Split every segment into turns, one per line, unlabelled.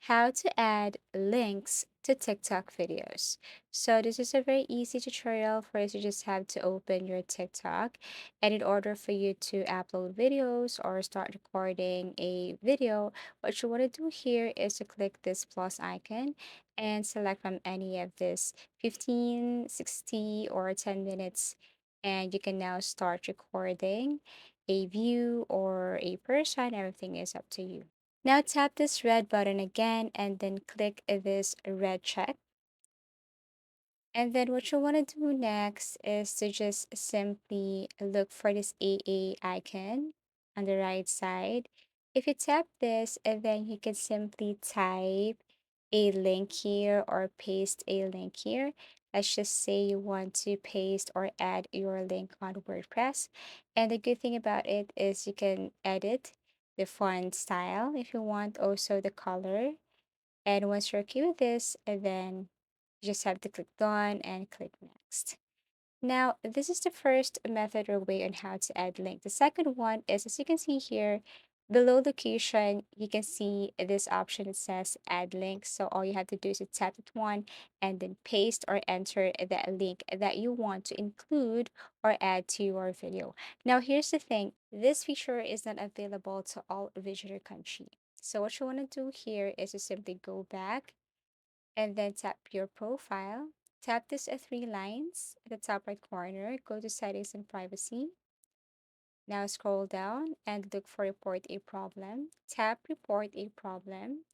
how to add links to TikTok videos. So this is a very easy tutorial. First, you just have to open your TikTok, and in order for you to upload videos or start recording a video, what you want to do here is to click this plus icon and select from any of this 15, 60, or 10 minutes, and you can now start recording a view or a person. Everything is up to you. Now tap this red button again and then click this red check. And then what you want to do next is to just simply look for this AA icon on the right side. If you tap this, and then you can simply type a link here or paste a link here. Let's just say you want to paste or add your link on WordPress. And the good thing about it is you can edit the font style if you want, also the color. And once you're okay with this, and then you just have to click done and click next. Now, this is the first method or way on how to add link. The second one is, as you can see here, below location, you can see this option that says add link. So all you have to do is to tap that one and then paste or enter that link that you want to include or add to your video. Now, here's the thing. This feature is not available to all visitor country. So what you want to do here is to simply go back and then tap your profile. Tap this three lines at the top right corner. Go to settings and privacy. Now scroll down and look for report a problem. Tap report a problem.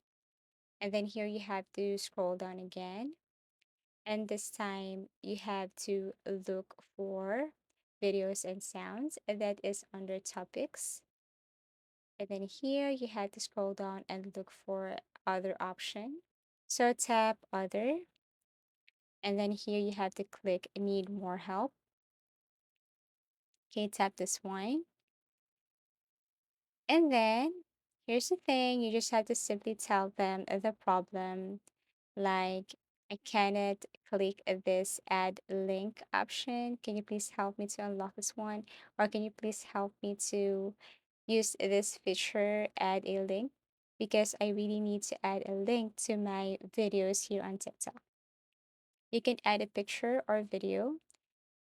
And then here you have to scroll down again. And this time you have to look for videos and sounds. And that is under topics. And then here you have to scroll down and look for other option. So tap other. And then here you have to click need more help. Okay, tap this one. And then here's the thing, you just have to simply tell them the problem. Like, I cannot click this add link option. Can you please help me to unlock this one? Or can you please help me to use this feature, add a link? Because I really need to add a link to my videos here on TikTok. You can add a picture or video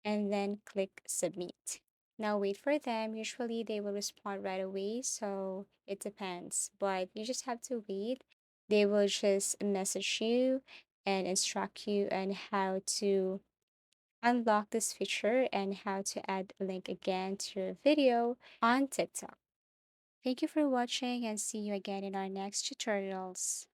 and then click submit. Now wait for them. Usually they will respond right away, so it depends. But you just have to wait. They will just message you and instruct you on how to unlock this feature and how to add a link again to your video on TikTok. Thank you for watching and see you again in our next tutorials.